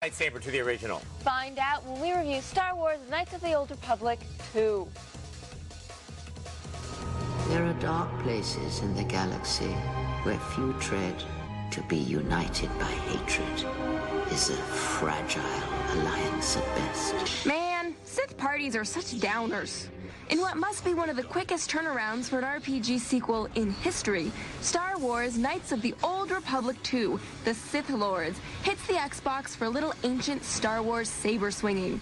Lightsaber to the original? Find out when we review Star Wars Knights of the Old Republic 2. There are dark places in the galaxy where few tread. To be united by hatred is a fragile alliance at best. Man, Sith parties are such downers. In what must be one of the quickest turnarounds for an RPG sequel in history, Star Wars Knights of the Old Republic 2, The Sith Lords, hits the Xbox for a little ancient Star Wars saber swinging.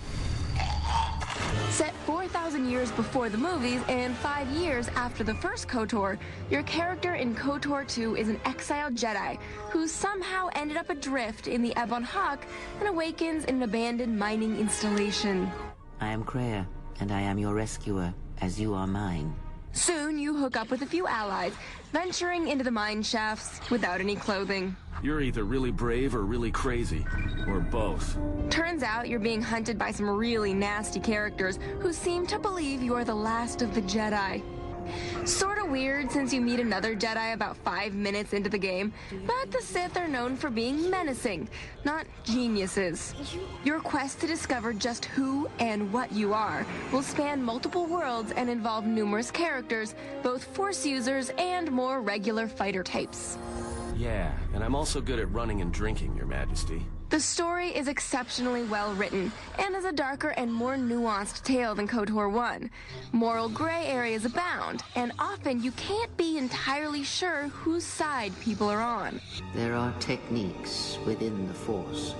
Set 4,000 years before the movies and 5 years after the first KOTOR, your character in KOTOR 2 is an exiled Jedi who somehow ended up adrift in the Ebon Hawk and awakens in an abandoned mining installation. I am Kreia, and I am your rescuer, as you are mine. Soon you hook up with a few allies, venturing into the mine shafts without any clothing. You're either really brave or really crazy, or both. Turns out you're being hunted by some really nasty characters who seem to believe you are the last of the Jedi. Sorta weird since you meet another Jedi about 5 minutes into the game, but the Sith are known for being menacing, not geniuses. Your quest to discover just who and what you are will span multiple worlds and involve numerous characters, both Force users and more regular fighter types. Yeah, and I'm also good at running and drinking, Your Majesty. The story is exceptionally well written and is a darker and more nuanced tale than KOTOR 1. Moral gray areas abound, and often you can't be entirely sure whose side people are on. There are techniques within the Force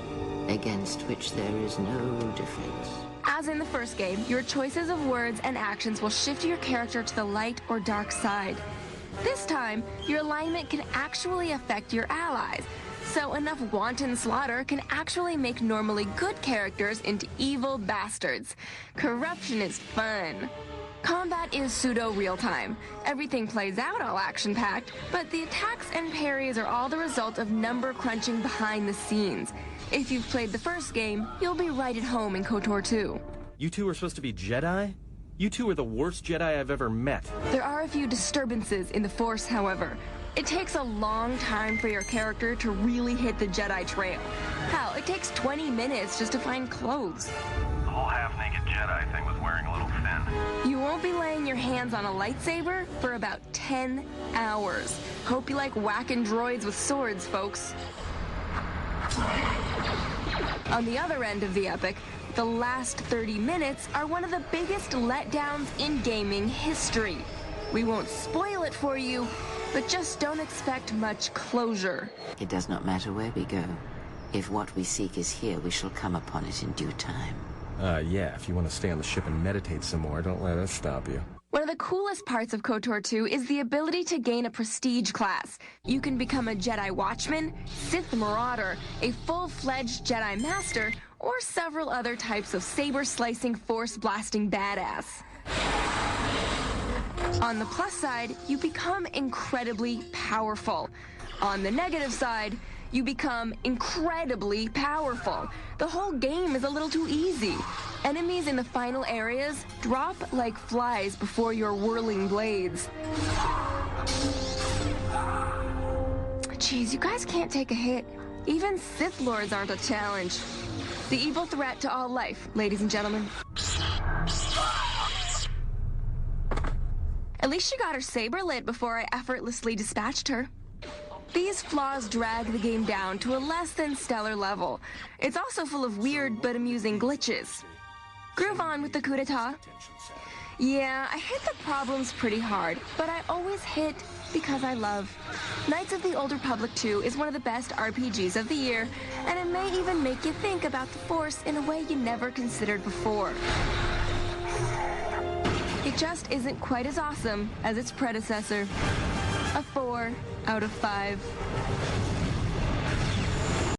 against which there is no defense. As in the first game, your choices of words and actions will shift your character to the light or dark side. This time, your alignment can actually affect your allies, so enough wanton slaughter can actually make normally good characters into evil bastards. Corruption is fun. Combat is pseudo-real-time. Everything plays out all action-packed, but the attacks and parries are all the result of number crunching behind the scenes. If you've played the first game, you'll be right at home in KOTOR 2. You two are supposed to be Jedi? You two are the worst Jedi I've ever met. There are a few disturbances in the Force, however. It takes a long time for your character to really hit the Jedi trail. Hell, it takes 20 minutes just to find clothes. The whole half-naked Jedi thing was wearing a little thin. You won't be laying your hands on a lightsaber for about 10 hours. Hope you like whacking droids with swords, folks. On the other end of the epic, the last 30 minutes are one of the biggest letdowns in gaming history. We won't spoil it for you, but just don't expect much closure. It does not matter where we go. If what we seek is here, we shall come upon it in due time. Yeah, if you want to stay on the ship and meditate some more, don't let us stop you. One of the coolest parts of KOTOR 2 is the ability to gain a prestige class. You can become a Jedi Watchman, Sith Marauder, a full-fledged Jedi Master, or several other types of saber-slicing, force-blasting badass. On the plus side, you become incredibly powerful. On the negative side, you become incredibly powerful. The whole game is a little too easy. Enemies in the final areas drop like flies before your whirling blades. Jeez, you guys can't take a hit. Even Sith Lords aren't a challenge. The evil threat to all life, ladies and gentlemen. At least she got her saber lit before I effortlessly dispatched her. These flaws drag the game down to a less than stellar level. It's also full of weird but amusing glitches. Groove on with the coup d'etat. Yeah, I hit the problems pretty hard, but I always hit because I love. Knights of the Old Republic 2 is one of the best RPGs of the year, and it may even make you think about the Force in a way you never considered before. It just isn't quite as awesome as its predecessor. A 4 out of 5.